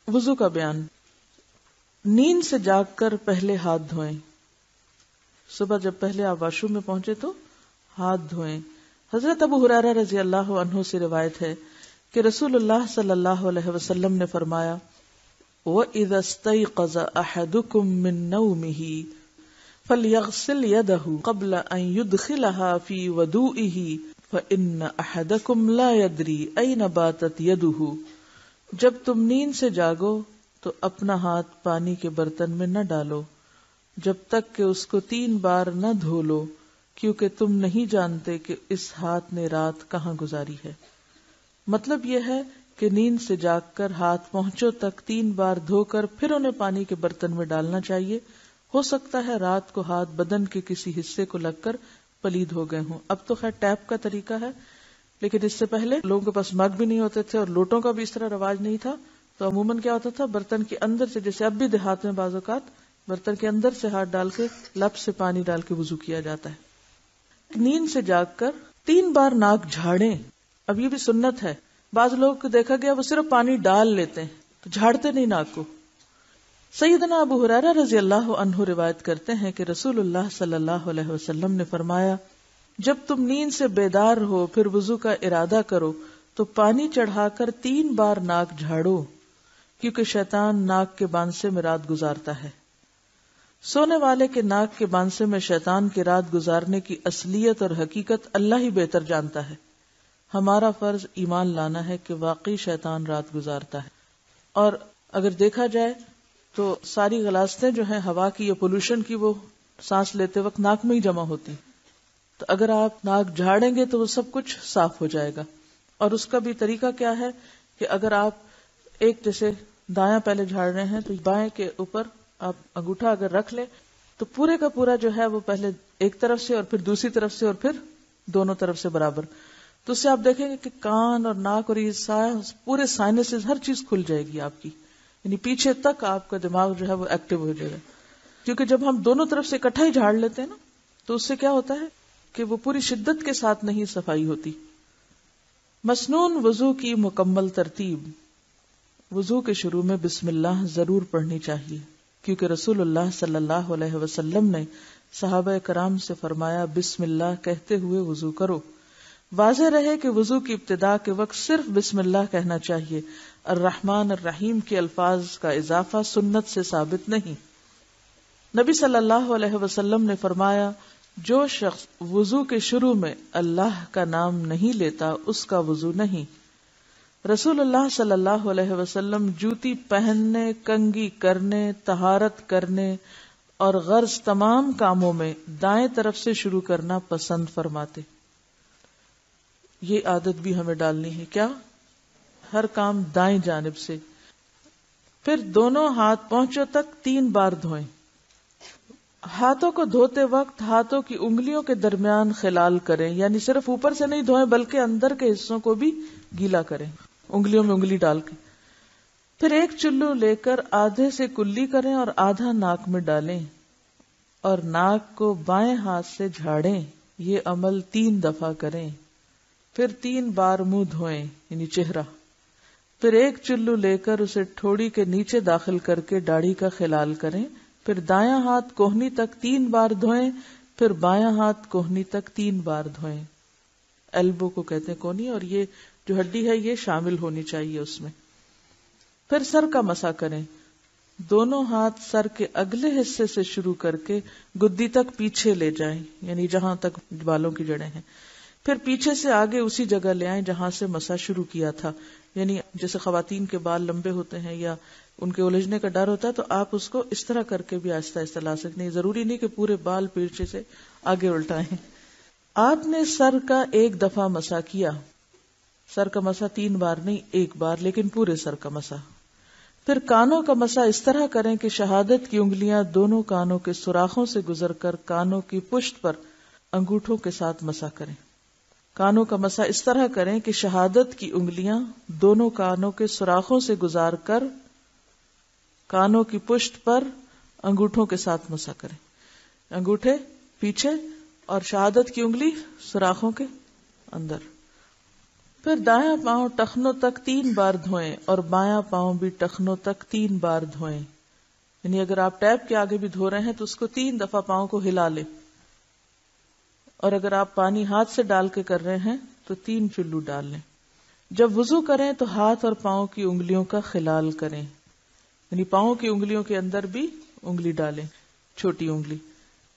وضو کا بیان. نیند سے جاگ کر پہلے ہاتھ دھوئیں. صبح جب پہلے آپ واش روم میں پہنچے تو ہاتھ دھوئیں. حضرت ابو ہریرہ رضی اللہ عنہ سے روایت ہے کہ رسول اللہ صلی اللہ علیہ وسلم نے فرمایا وَإِذَا اسْتَيْقَظَ أَحَدُكُم مِّن نَّوْمِهِ فَلْيَغْسِلْ يَدَهُ قَبْلَ أَن يُدْخِلَهَا فِي وَضُوئِهِ فَإِنَّ أَحَدَكُمْ لَا يَدْرِي أَيْنَ بَاتَتْ يَدُهُ. جب تم نیند سے جاگو تو اپنا ہاتھ پانی کے برتن میں نہ ڈالو جب تک کہ اس کو 3 بار نہ دھو لو، کیونکہ تم نہیں جانتے کہ اس ہاتھ نے رات کہاں گزاری ہے. مطلب یہ ہے کہ نیند سے جاگ کر ہاتھ پہنچو تک 3 بار دھو کر پھر انہیں پانی کے برتن میں ڈالنا چاہیے. ہو سکتا ہے رات کو ہاتھ بدن کے کسی حصے کو لگ کر پلید ہو گئے ہوں. اب تو خیر ٹیپ کا طریقہ ہے، لیکن اس سے پہلے لوگوں کے پاس مگ بھی نہیں ہوتے تھے اور لوٹوں کا بھی اس طرح رواج نہیں تھا. تو عموماً کیا ہوتا تھا، برتن کے اندر سے، جیسے اب بھی دیہات میں بعض اوقات برتن کے اندر سے ہاتھ ڈال کے لب سے پانی ڈال کے وضو کیا جاتا ہے. نیند سے جاگ کر 3 بار ناک جھاڑیں. اب یہ بھی سنت ہے. بعض لوگ کو دیکھا گیا وہ صرف پانی ڈال لیتے ہیں تو جھاڑتے نہیں ناک کو. سیدنا ابو ہریرہ رضی اللہ عنہ روایت کرتے ہیں کہ رسول اللہ صلی اللہ علیہ وسلم نے فرمایا جب تم نیند سے بیدار ہو پھر وضو کا ارادہ کرو تو پانی چڑھا کر 3 بار ناک جھاڑو، کیونکہ شیطان ناک کے بانسے میں رات گزارتا ہے. سونے والے کے ناک کے بانسے میں شیطان کی رات گزارنے کی اصلیت اور حقیقت اللہ ہی بہتر جانتا ہے. ہمارا فرض ایمان لانا ہے کہ واقعی شیطان رات گزارتا ہے. اور اگر دیکھا جائے تو ساری غلاظتیں جو ہیں ہوا کی یا پولوشن کی، وہ سانس لیتے وقت ناک میں ہی جمع ہوتی. تو اگر آپ ناک جھاڑیں گے تو وہ سب کچھ صاف ہو جائے گا. اور اس کا بھی طریقہ کیا ہے کہ اگر آپ ایک جیسے دایاں پہلے جھاڑ رہے ہیں تو بائیں کے اوپر آپ انگوٹھا اگر رکھ لیں تو پورے کا پورا جو ہے وہ پہلے ایک طرف سے اور پھر دوسری طرف سے اور پھر دونوں طرف سے برابر. تو اس سے آپ دیکھیں گے کہ کان اور ناک اور یہ پورے سائنسز ہر چیز کھل جائے گی آپ کی، یعنی پیچھے تک آپ کا دماغ جو ہے وہ ایکٹیو ہو جائے گا. کیونکہ جب ہم دونوں طرف سے اکٹھا ہی جھاڑ لیتے ہیں نا تو اس سے کیا ہوتا ہے کہ وہ پوری شدت کے ساتھ نہیں صفائی ہوتی. مسنون وضو کی مکمل ترتیب. وضو کے شروع میں بسم اللہ ضرور پڑھنی چاہیے، کیونکہ رسول اللہ صلی اللہ علیہ وسلم نے صحابہ کرام سے فرمایا بسم اللہ کہتے ہوئے وضو کرو. واضح رہے کہ وضو کی ابتدا کے وقت صرف بسم اللہ کہنا چاہیے. الرحمن الرحیم کے الفاظ کا اضافہ سنت سے ثابت نہیں. نبی صلی اللہ علیہ وسلم نے فرمایا جو شخص وضو کے شروع میں اللہ کا نام نہیں لیتا اس کا وضو نہیں. رسول اللہ صلی اللہ علیہ وسلم جوتی پہننے، کنگھی کرنے، طہارت کرنے اور غرض تمام کاموں میں دائیں طرف سے شروع کرنا پسند فرماتے. یہ عادت بھی ہمیں ڈالنی ہے. کیا؟ ہر کام دائیں جانب سے. پھر دونوں ہاتھ پہنچوں تک 3 بار دھوئیں. ہاتھوں کو دھوتے وقت ہاتھوں کی انگلیوں کے درمیان خلال کریں، یعنی صرف اوپر سے نہیں دھوئیں بلکہ اندر کے حصوں کو بھی گیلا کریں انگلیوں میں انگلی ڈال کے. پھر ایک چلو لے کر آدھے سے کلی کریں اور آدھا ناک میں ڈالیں اور ناک کو بائیں ہاتھ سے جھاڑیں. یہ عمل 3 دفعہ کریں. پھر 3 بار منہ دھوئیں یعنی چہرہ. پھر ایک چلو لے کر اسے ٹھوڑی کے نیچے داخل کر کے داڑھی کا خلال کریں. پھر دایاں ہاتھ کوہنی تک 3 بار دھوئیں. پھر بایاں ہاتھ کوہنی تک 3 بار دھوئیں. ایلبو کو کہتے ہیں کونی، اور یہ جو ہڈی ہے یہ شامل ہونی چاہیے اس میں. پھر سر کا مسح کریں. دونوں ہاتھ سر کے اگلے حصے سے شروع کر کے گدی تک پیچھے لے جائیں، یعنی جہاں تک بالوں کی جڑیں ہیں. پھر پیچھے سے آگے اسی جگہ لے آئیں جہاں سے مسح شروع کیا تھا. یعنی جیسے خواتین کے بال لمبے ہوتے ہیں یا ان کے الجھنے کا ڈر ہوتا ہے تو آپ اس کو اس طرح کر کے بھی آہستہ آہستہ لا سکتے ہیں. ضروری نہیں کہ پورے بال پیچھے سے آگے الٹائیں. آپ نے سر کا 1 دفعہ مسح کیا. سر کا مسح 3 بار نہیں 1 بار، لیکن پورے سر کا مسح. پھر کانوں کا مسح اس طرح کریں کہ شہادت کی انگلیاں دونوں کانوں کے سوراخوں سے گزر کر کانوں کی پشت پر انگوٹھوں کے ساتھ مسح کریں. کانوں کا مسح اس طرح کریں کہ شہادت کی انگلیاں دونوں کانوں کے سوراخوں سے گزار کر کانوں کی پشت پر انگوٹھوں کے ساتھ مسح کریں. انگوٹھے پیچھے اور شہادت کی انگلی سوراخوں کے اندر. پھر دایاں پاؤں ٹخنوں تک 3 بار دھوئیں اور بایاں پاؤں بھی ٹخنوں تک 3 بار دھوئیں. یعنی اگر آپ ٹیپ کے آگے بھی دھو رہے ہیں تو اس کو 3 دفعہ پاؤں کو ہلا لیں، اور اگر آپ پانی ہاتھ سے ڈال کے کر رہے ہیں تو 3 چلو ڈال لیں. جب وضو کریں تو ہاتھ اور پاؤں کی انگلیوں کا خلال کریں، یعنی پاؤں کی انگلیوں کے اندر بھی انگلی ڈالیں، چھوٹی انگلی.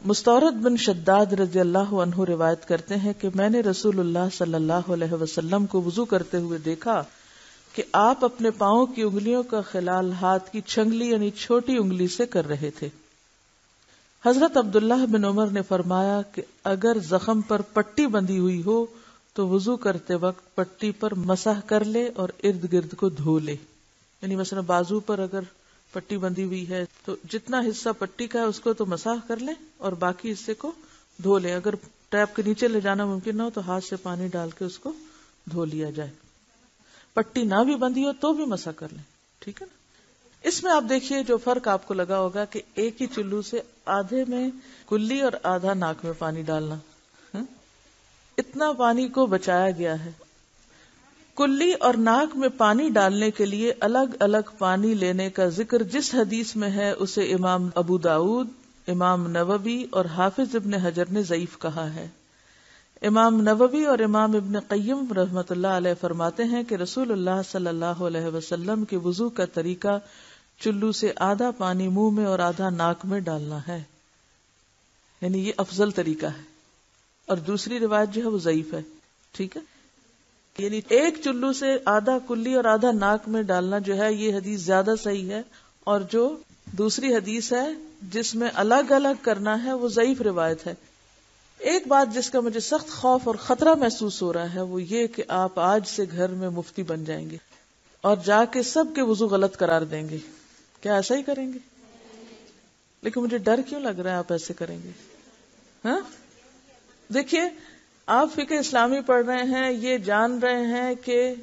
مستورد بن شداد رضی اللہ عنہ روایت کرتے ہیں کہ میں نے رسول اللہ صلی اللہ علیہ وسلم کو وضو کرتے ہوئے دیکھا کہ آپ اپنے پاؤں کی انگلیوں کا خلال ہاتھ کی چھنگلی یعنی چھوٹی انگلی سے کر رہے تھے. حضرت عبداللہ بن عمر نے فرمایا کہ اگر زخم پر پٹی بندھی ہوئی ہو تو وضو کرتے وقت پٹی پر مسح کر لے اور ارد گرد کو دھو لے. یعنی مثلا بازو پر اگر پٹی بندھی ہوئی ہے تو جتنا حصہ پٹی کا ہے اس کو تو مسح کر لیں اور باقی حصے کو دھو لیں. اگر ٹیپ کے نیچے لے جانا ممکن نہ ہو تو ہاتھ سے پانی ڈال کے اس کو دھو لیا جائے. پٹی نہ بھی بندھی ہو تو بھی مسح کر لیں. ٹھیک ہے نا. اس میں آپ دیکھیے جو فرق آپ کو لگا ہوگا کہ ایک ہی چلو سے آدھے میں کلی اور آدھا ناک میں پانی ڈالنا، اتنا پانی کو بچایا گیا ہے. کلی اور ناک میں پانی ڈالنے کے لیے الگ الگ پانی لینے کا ذکر جس حدیث میں ہے اسے امام ابو داؤد، امام نووی اور حافظ ابن حجر نے ضعیف کہا ہے. امام نووی اور امام ابن قیم رحمۃ اللہ علیہ فرماتے ہیں کہ رسول اللہ صلی اللہ علیہ وسلم کے وضو کا طریقہ چلو سے آدھا پانی منہ میں اور آدھا ناک میں ڈالنا ہے، یعنی یہ افضل طریقہ ہے. اور دوسری روایت جو ہے وہ ضعیف ہے. ٹھیک ہے، یعنی ایک چلو سے آدھا کلی اور آدھا ناک میں ڈالنا جو ہے یہ حدیث زیادہ صحیح ہے، اور جو دوسری حدیث ہے جس میں الگ الگ کرنا ہے وہ ضعیف روایت ہے. ایک بات جس کا مجھے سخت خوف اور خطرہ محسوس ہو رہا ہے وہ یہ کہ آپ آج سے گھر میں مفتی بن جائیں گے اور جا کے سب کے وضو غلط قرار دیں گے. کیا ایسا ہی کریں گے؟ لیکن مجھے ڈر کیوں لگ رہا ہے آپ ایسے کریں گے؟ ہاں دیکھیے، آپ فقہ اسلامی پڑھ رہے ہیں، یہ جان رہے ہیں کہ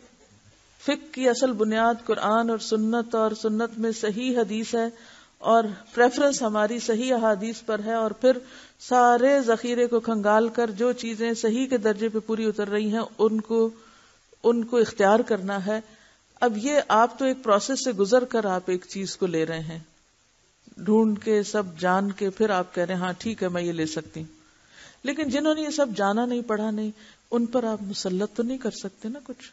فقہ کی اصل بنیاد قرآن اور سنت میں صحیح حدیث ہے، اور پریفرنس ہماری صحیح احادیث پر ہے، اور پھر سارے ذخیرے کو کھنگال کر جو چیزیں صحیح کے درجے پہ پوری اتر رہی ہیں ان کو اختیار کرنا ہے. اب یہ آپ تو ایک پروسیس سے گزر کر آپ ایک چیز کو لے رہے ہیں، ڈھونڈ کے سب جان کے پھر آپ کہہ رہے ہیں ہاں ٹھیک ہے میں یہ لے سکتی ہوں. لیکن جنہوں نے یہ سب جانا نہیں پڑھا نہیں ان پر آپ مسلط تو نہیں کر سکتے نا کچھ.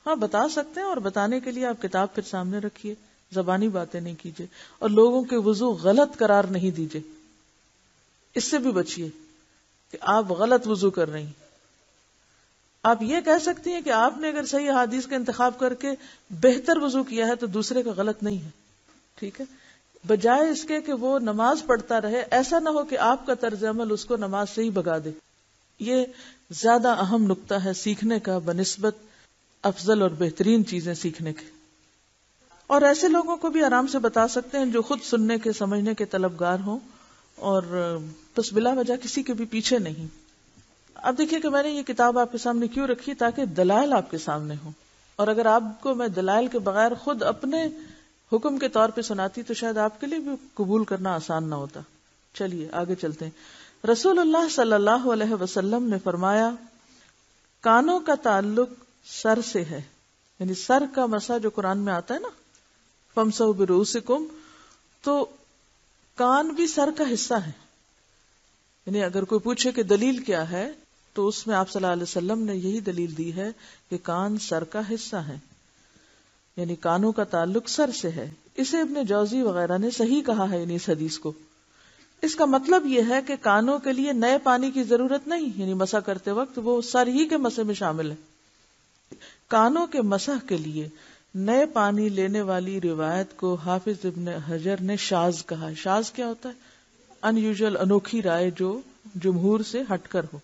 ہاں بتا سکتے ہیں، اور بتانے کے لیے آپ کتاب پھر سامنے رکھیے، زبانی باتیں نہیں کیجیے، اور لوگوں کے وضو غلط قرار نہیں دیجیے. اس سے بھی بچیے کہ آپ غلط وضو کر رہی ہیں. آپ یہ کہہ سکتی ہیں کہ آپ نے اگر صحیح حدیث کا انتخاب کر کے بہتر وضو کیا ہے تو دوسرے کا غلط نہیں ہے. ٹھیک ہے، بجائے اس کے کہ وہ نماز پڑھتا رہے، ایسا نہ ہو کہ آپ کا طرز عمل اس کو نماز سے ہی بھگا دے. یہ زیادہ اہم نقطہ ہے سیکھنے کا بنسبت افضل اور بہترین چیزیں سیکھنے کے. اور ایسے لوگوں کو بھی آرام سے بتا سکتے ہیں جو خود سننے کے سمجھنے کے طلبگار ہوں اور بس بلا وجہ کسی کے بھی پیچھے نہیں. اب دیکھیے کہ میں نے یہ کتاب آپ کے سامنے کیوں رکھی، تاکہ دلائل آپ کے سامنے ہوں، اور اگر آپ کو میں دلائل کے بغیر خود اپنے حکم کے طور پہ سناتی تو شاید آپ کے لیے بھی قبول کرنا آسان نہ ہوتا. چلیے آگے چلتے ہیں. رسول اللہ صلی اللہ علیہ وسلم نے فرمایا کانوں کا تعلق سر سے ہے، یعنی سر کا مسح جو قرآن میں آتا ہے نا فَامْسَحُوا بِرُؤُوسِكُمْ، تو کان بھی سر کا حصہ ہے. یعنی اگر کوئی پوچھے کہ دلیل کیا ہے تو اس میں آپ صلی اللہ علیہ وسلم نے یہی دلیل دی ہے کہ کان سر کا حصہ ہے، یعنی کانوں کا تعلق سر سے ہے. اسے ابن جوزی وغیرہ نے صحیح کہا ہے یعنی اس حدیث کو. اس کا مطلب یہ ہے کہ کانوں کے لیے نئے پانی کی ضرورت نہیں، یعنی مسح کرتے وقت وہ سر ہی کے مسح میں شامل ہے. کانوں کے مسح کے لیے نئے پانی لینے والی روایت کو حافظ ابن حجر نے شاذ کہا. شاذ کیا ہوتا ہے؟ ان یوزول، انوکھی رائے جو جمہور سے ہٹ کر ہو.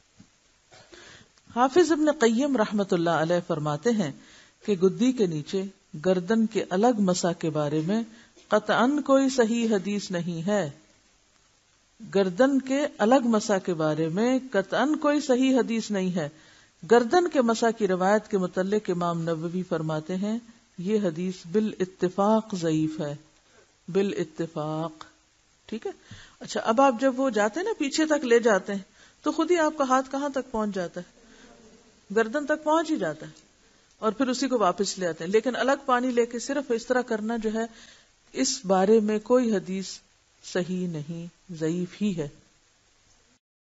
حافظ ابن قیم رحمت اللہ علیہ فرماتے ہیں کہ گدی کے نیچے گردن کے الگ مسح کے بارے میں قطعاً کوئی صحیح حدیث نہیں ہے. گردن کے الگ مسح کے بارے میں قطعاً کوئی صحیح حدیث نہیں ہے. گردن کے مسح کی روایت کے متعلق امام نووی فرماتے ہیں یہ حدیث بالاتفاق ضعیف ہے، بالاتفاق. ٹھیک ہے. اچھا، اب آپ جب وہ جاتے ہیں نا پیچھے تک لے جاتے ہیں تو خود ہی آپ کا ہاتھ کہاں تک پہنچ جاتا ہے؟ گردن تک پہنچ ہی جاتا ہے. اور پھر اسی کو واپس لے آتے ہیں. لیکن الگ پانی لے کے صرف اس طرح کرنا جو ہے، اس بارے میں کوئی حدیث صحیح نہیں، ضعیف ہی ہے.